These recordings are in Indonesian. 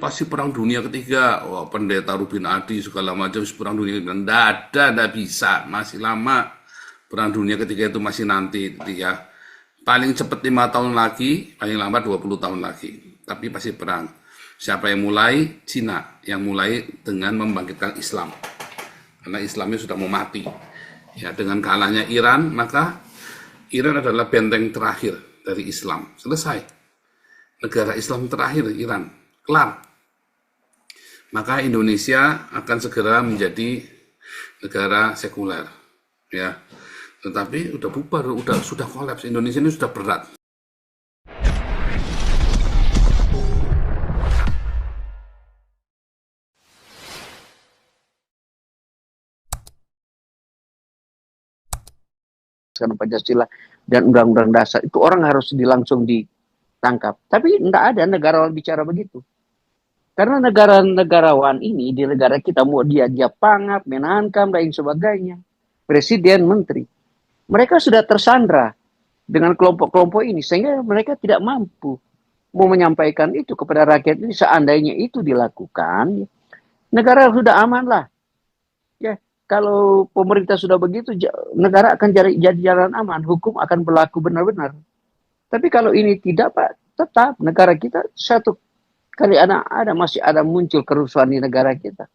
pasti perang dunia ketiga. Wah, pendeta Rubin Adi segala macam perang dunia ketiga. Nggak ada, nggak bisa. Masih lama. Perang dunia ketiga itu masih nanti ya. Paling cepat 5 tahun lagi, paling lambat 20 tahun lagi. Tapi pasti perang. Siapa yang mulai? Cina yang mulai dengan membangkitkan Islam. Karena Islamnya sudah mau mati. Ya, dengan kalahnya Iran, maka Iran adalah benteng terakhir dari Islam. Selesai. Negara Islam terakhir Iran. Kelar. Maka Indonesia akan segera menjadi negara sekuler. Ya. Tetapi udah bubar, sudah kolaps. Indonesia ini sudah berat. Karena Pancasila dan Undang-Undang Dasar itu orang harus langsung ditangkap. Tapi tidak ada negarawan bicara begitu. Karena negarawan ini di negara kita mau dia pangap, menahankam dan sebagainya, presiden, menteri, mereka sudah tersandra dengan kelompok-kelompok ini sehingga mereka tidak mampu mau menyampaikan itu kepada rakyat ini. Seandainya itu dilakukan, negara sudah aman lah. Ya, kalau pemerintah sudah begitu, negara akan jadi jalan aman, hukum akan berlaku benar-benar. Tapi kalau ini tidak, Pak, tetap negara kita satu kali masih ada muncul kerusuhan di negara kita.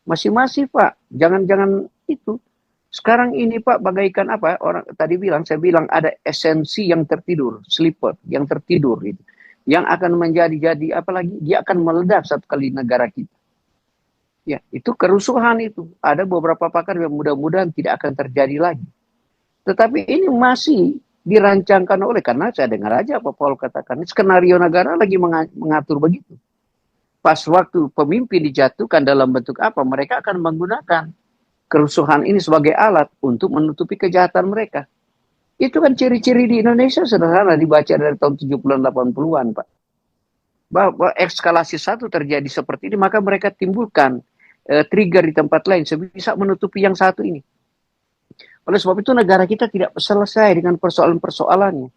Masih Pak, jangan itu. Sekarang ini Pak bagaikan apa? Orang tadi saya bilang ada esensi yang tertidur, sleeper, yang tertidur itu. Yang akan menjadi apalagi dia akan meledak satu kali negara kita. Ya, itu kerusuhan itu. Ada beberapa pakar yang mudah-mudahan tidak akan terjadi lagi. Tetapi ini masih dirancangkan karena saya dengar aja apa Paul katakan, skenario negara lagi mengatur begitu. Pas waktu pemimpin dijatuhkan dalam bentuk apa, mereka akan menggunakan kerusuhan ini sebagai alat untuk menutupi kejahatan mereka. Itu kan ciri-ciri di Indonesia sederhana dibaca dari tahun 70-an 80-an, Pak. Bahwa eskalasi satu terjadi seperti ini, maka mereka timbulkan trigger di tempat lain bisa menutupi yang satu ini. Oleh sebab itu negara kita tidak selesai dengan persoalan-persoalannya.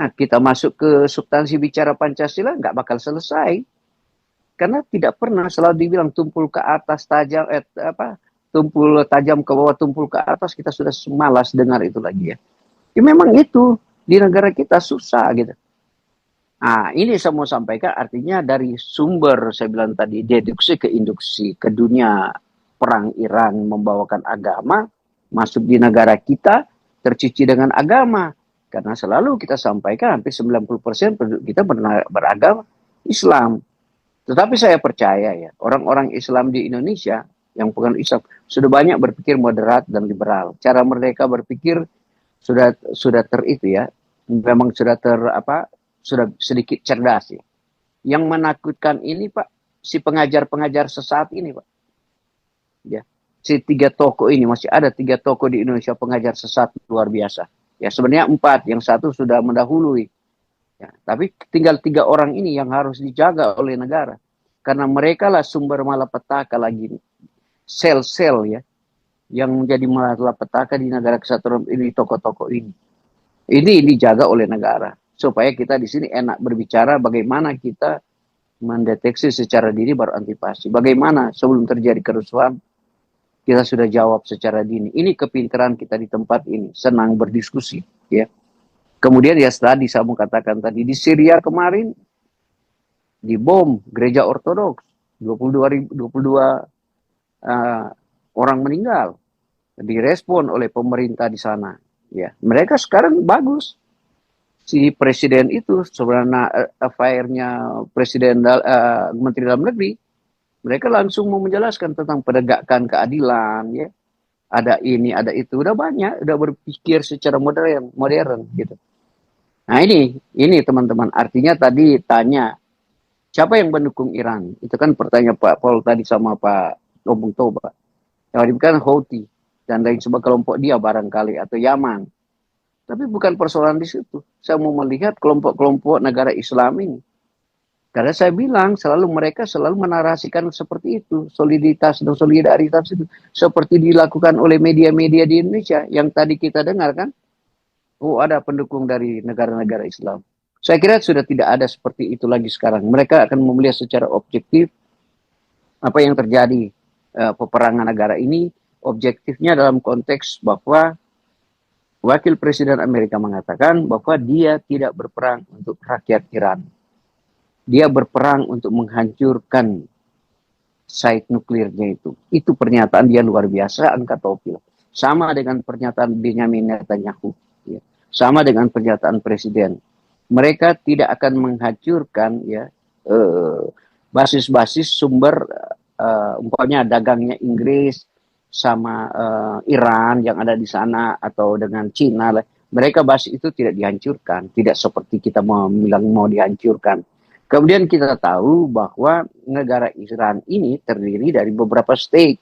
Nah, kita masuk ke substansi bicara Pancasila nggak bakal selesai. Karena tidak pernah selalu dibilang tumpul ke atas tajam tumpul tajam ke bawah, tumpul ke atas, kita sudah malas dengar itu lagi ya. Ya memang itu di negara kita susah gitu. Nah, ini saya mau sampaikan artinya dari sumber saya bilang tadi deduksi ke induksi ke dunia perang Iran membawakan agama masuk di negara kita tercuci dengan agama. Karena selalu kita sampaikan hampir 90% penduduk kita beragama Islam. Tetapi saya percaya ya, orang-orang Islam di Indonesia yang bukan Islam sudah banyak berpikir moderat dan liberal. Cara mereka berpikir sudah memang sudah sedikit cerdas ya. Yang menakutkan ini Pak, si pengajar-pengajar sesat ini Pak. Ya, si 3 tokoh ini masih ada 3 tokoh di Indonesia pengajar sesat luar biasa. Ya sebenarnya 4, yang satu sudah mendahului. Ya, tapi tinggal 3 orang ini yang harus dijaga oleh negara. Karena mereka lah sumber malapetaka lagi. Sel-sel ya. Yang menjadi malapetaka di negara kesatuan ini, tokoh-tokoh ini. Ini dijaga oleh negara. Supaya kita di sini enak berbicara bagaimana kita mendeteksi secara dini baru antipasi. Bagaimana sebelum terjadi kerusuhan, kita sudah jawab secara dini. Ini kepintaran kita di tempat ini. Senang berdiskusi. Ya. Kemudian ya tadi saya mau katakan tadi di Syria kemarin dibom gereja Ortodoks 22 orang meninggal, direspon oleh pemerintah di sana. Ya, mereka sekarang bagus. Si presiden itu sebenarnya affair-nya presiden Menteri Dalam Negeri, mereka langsung mau menjelaskan tentang penegakan keadilan ya. Ada ini, ada itu, udah banyak, udah berpikir secara modern gitu. Nah ini teman-teman, artinya tadi tanya, siapa yang mendukung Iran? Itu kan pertanyaan Pak Paul tadi sama Pak Lombong Toba. Yang diberikan Houthi, dan lain sebagainya kelompok dia barangkali, atau Yaman. Tapi bukan persoalan di situ. Saya mau melihat kelompok-kelompok negara Islam ini. Karena saya bilang, mereka selalu menarasikan seperti itu. Soliditas dan solidaritas itu. Seperti dilakukan oleh media-media di Indonesia. Yang tadi kita dengar kan, oh ada pendukung dari negara-negara Islam. Saya kira sudah tidak ada seperti itu lagi sekarang. Mereka akan melihat secara objektif apa yang terjadi, peperangan negara ini. Objektifnya dalam konteks bahwa Wakil Presiden Amerika mengatakan bahwa dia tidak berperang untuk rakyat Iran. Dia berperang untuk menghancurkan site nuklirnya itu. Itu pernyataan dia luar biasa, angkat topi. Sama dengan pernyataan Benjamin Netanyahu. Ya. Sama dengan pernyataan Presiden. Mereka tidak akan menghancurkan ya basis-basis sumber umpamanya dagangnya Inggris sama Iran yang ada di sana atau dengan Cina. Mereka basis itu tidak dihancurkan, tidak seperti kita mau bilang mau dihancurkan. Kemudian kita tahu bahwa negara Iran ini terdiri dari beberapa state.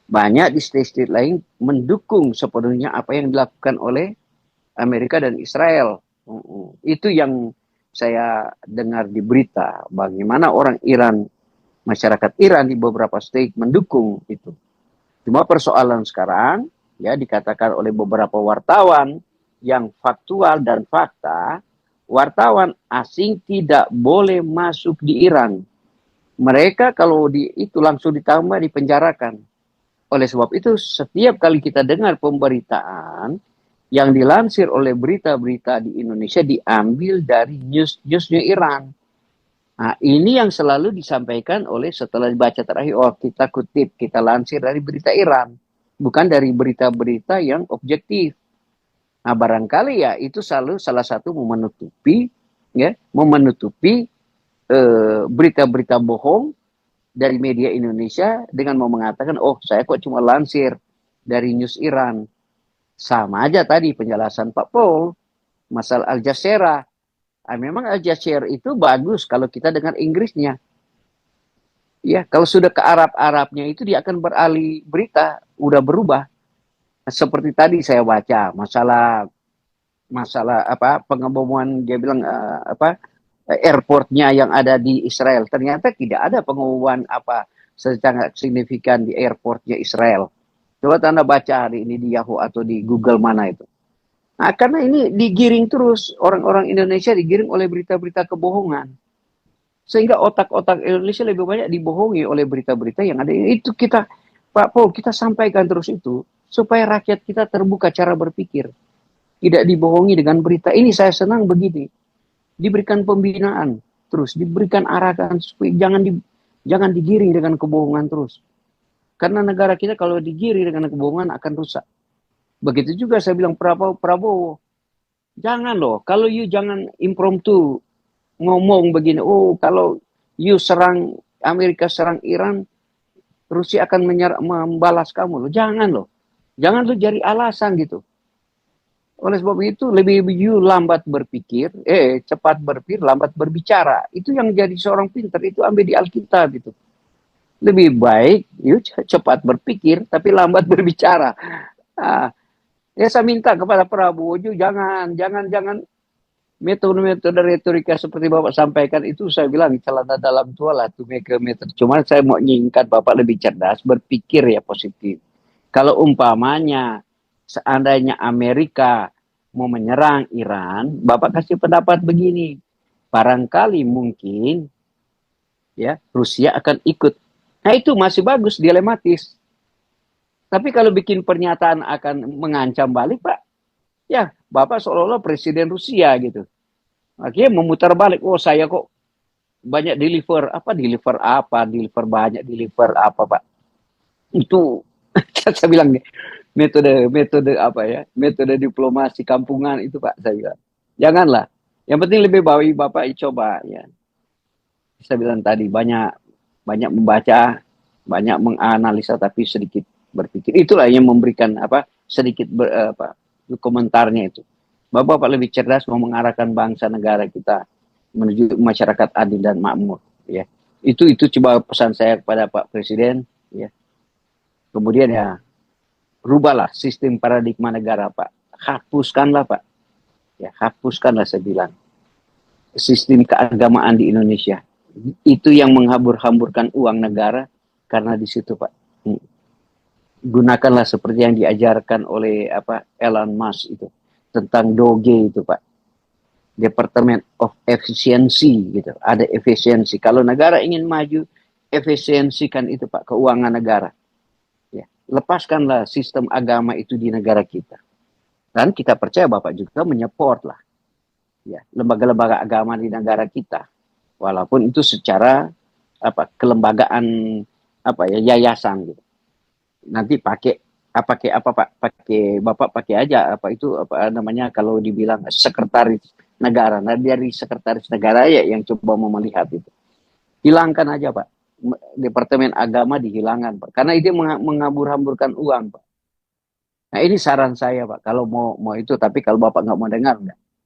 Banyak di state-state lain mendukung sepenuhnya apa yang dilakukan oleh Amerika dan Israel. Itu yang saya dengar di berita. Bagaimana orang Iran, masyarakat Iran di beberapa state mendukung itu. Cuma persoalan sekarang, ya dikatakan oleh beberapa wartawan yang faktual dan fakta, wartawan asing tidak boleh masuk di Iran. Mereka kalau itu langsung ditambah dipenjarakan. Oleh sebab itu, setiap kali kita dengar pemberitaan yang dilansir oleh berita-berita di Indonesia diambil dari news-newsnya Iran. Nah, ini yang selalu disampaikan oleh setelah dibaca terakhir, oh kita kutip, kita lansir dari berita Iran. Bukan dari berita-berita yang objektif. Nah, barangkali ya itu selalu salah satu menutupi berita-berita bohong dari media Indonesia dengan mau mengatakan, oh saya kok cuma lansir dari news Iran. Sama aja tadi penjelasan Pak Paul, masalah Al Jazeera. Memang Al Jazeera itu bagus kalau kita dengar Inggrisnya. Ya, kalau sudah ke Arab-Arabnya itu dia akan beralih berita, udah berubah. Seperti tadi saya baca masalah apa pengeboman dia bilang airportnya yang ada di Israel. Ternyata tidak ada pengeboman apa secara signifikan di airportnya Israel. Coba Anda baca hari ini di Yahoo atau di Google mana itu. Nah, karena ini digiring terus, orang-orang Indonesia digiring oleh berita-berita kebohongan. Sehingga otak-otak Indonesia lebih banyak dibohongi oleh berita-berita yang ada. Itu kita, Pak Paul, kita sampaikan terus itu, supaya rakyat kita terbuka cara berpikir. Tidak dibohongi dengan berita. Ini saya senang begini. Diberikan pembinaan, terus diberikan arahan, supaya jangan digiring dengan kebohongan terus. Karena negara kita kalau digiring dengan kebohongan akan rusak. Begitu juga saya bilang Prabowo. Jangan loh, kalau you jangan impromptu ngomong begini, oh kalau you serang Amerika, serang Iran, Rusia akan membalas kamu loh. Jangan loh. Jangan lu cari alasan gitu. Oleh sebab itu lebih you lambat berpikir, cepat berpikir, lambat berbicara. Itu yang jadi seorang pintar, itu ambil di Alkitab gitu. Lebih baik you cepat berpikir tapi lambat berbicara. Ya saya minta kepada Prabowo, jangan metode-metode retorika seperti Bapak sampaikan itu, saya bilang celana dalam tua lah tuh metode. Cuman saya mau nyingkat Bapak lebih cerdas, berpikir ya positif. Kalau umpamanya seandainya Amerika mau menyerang Iran, Bapak kasih pendapat begini. Barangkali mungkin ya Rusia akan ikut. Nah itu masih bagus, dilematis. Tapi kalau bikin pernyataan akan mengancam balik, Pak, ya Bapak seolah-olah presiden Rusia gitu. Akhirnya memutar balik, oh saya kok banyak deliver banyak, Pak. Itu saya bilang metode diplomasi kampungan itu Pak, saya bilang. Janganlah. Yang penting lebih baik Bapak coba ya. Saya bilang tadi banyak membaca, banyak menganalisa tapi sedikit berpikir. Itulah yang memberikan sedikit komentarnya itu. Bapak lebih cerdas mau mengarahkan bangsa negara kita menuju masyarakat adil dan makmur ya. Itu coba pesan saya kepada Pak Presiden ya. Kemudian ya rubahlah sistem paradigma negara Pak. Hapuskanlah Pak. Ya, hapuskanlah saya bilang. Sistem keagamaan di Indonesia. Itu yang menghambur-hamburkan uang negara karena di situ Pak. Gunakanlah seperti yang diajarkan oleh Elon Musk itu tentang doge itu Pak. Department of Efficiency gitu. Ada efisiensi. Kalau negara ingin maju, efisiensikan itu Pak keuangan negara. Ya, lepaskanlah sistem agama itu di negara kita. Dan kita percaya Bapak juga menyupport lah ya lembaga-lembaga agama di negara kita. Walaupun itu secara kelembagaan yayasan gitu. Nanti pakai apa Pak? Pakai Bapak pakai aja apa namanya kalau dibilang sekretaris negara. Nah, dari sekretaris negara ya yang coba mau melihat itu. Hilangkan aja Pak. Departemen Agama dihilangkan Pak. Karena itu mengabur-hamburkan uang Pak. Nah ini saran saya Pak. Kalau mau itu, tapi kalau Bapak nggak mau dengar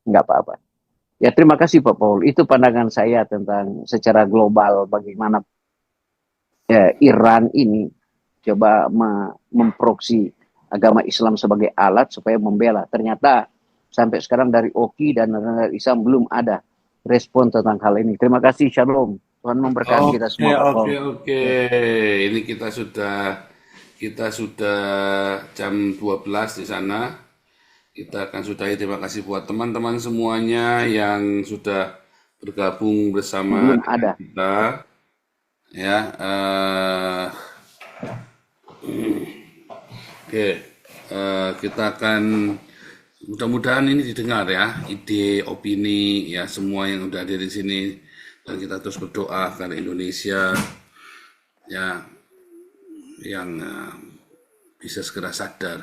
nggak apa-apa. Ya terima kasih Pak Paul. Itu pandangan saya tentang secara global bagaimana Iran ini coba memproksi agama Islam sebagai alat supaya membela. Ternyata sampai sekarang dari OKI dan dari Islam belum ada respon tentang hal ini. Terima kasih, Shalom. Tuhan memberkati kita Oke, semua, Pak Paul. oke. Ini kita sudah jam 12 di sana. Kita akan sudahi. Terima kasih buat teman-teman semuanya yang sudah bergabung bersama Belum ada. kita. Ya, oke. Kita akan mudah-mudahan ini didengar ya, ide, opini ya semua yang udah ada di sini, dan kita terus berdoa karena Indonesia ya yang bisa segera sadar,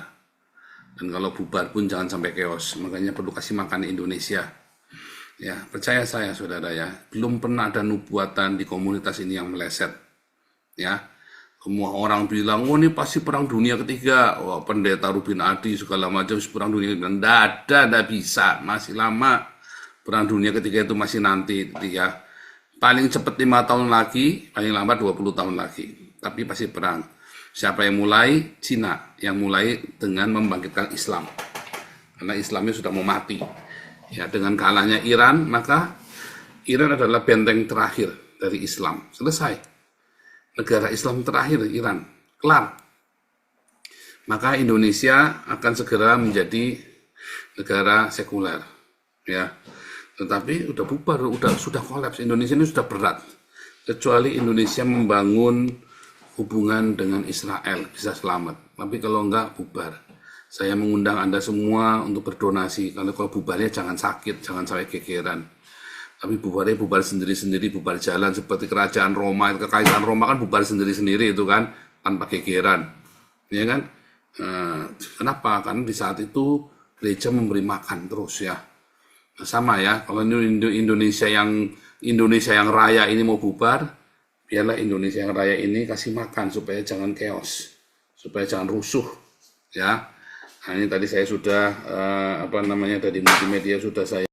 dan kalau bubar pun jangan sampai chaos. Makanya perlu kasih makan Indonesia ya. Percaya saya saudara ya, belum pernah ada nubuatan di komunitas ini yang meleset ya. Semua orang bilang, oh ini pasti perang dunia ketiga. Wah, pendeta Rubin Adi segala macam perang dunia ketiga. Tidak bisa. Masih lama. Perang dunia ketiga itu masih nanti ya. Paling cepat 5 tahun lagi, paling lambat 20 tahun lagi. Tapi pasti perang. Siapa yang mulai? Cina. Yang mulai dengan membangkitkan Islam. Karena Islamnya sudah mau mati. Ya, dengan kalahnya Iran, maka Iran adalah benteng terakhir dari Islam. Selesai. Negara Islam terakhir Iran, kelar. Maka Indonesia akan segera menjadi negara sekuler, ya. Tetapi udah bubar, sudah kolaps. Indonesia ini sudah berat. Kecuali Indonesia membangun hubungan dengan Israel bisa selamat. Tapi kalau enggak bubar. Saya mengundang Anda semua untuk berdonasi. Kalau bubarnya jangan sakit, jangan sampai gegeran. Tapi bubarnya bubar sendiri-sendiri, bubar jalan seperti kerajaan Roma, kekaisaran Roma kan bubar sendiri-sendiri itu kan, tanpa gegeran, ya kan? Kenapa? Karena di saat itu gereja memberi makan terus ya. Sama ya, kalau Indonesia yang raya ini mau bubar, biarlah Indonesia yang raya ini kasih makan supaya jangan chaos, supaya jangan rusuh, ya. Nah, ini tadi saya sudah dari multimedia sudah saya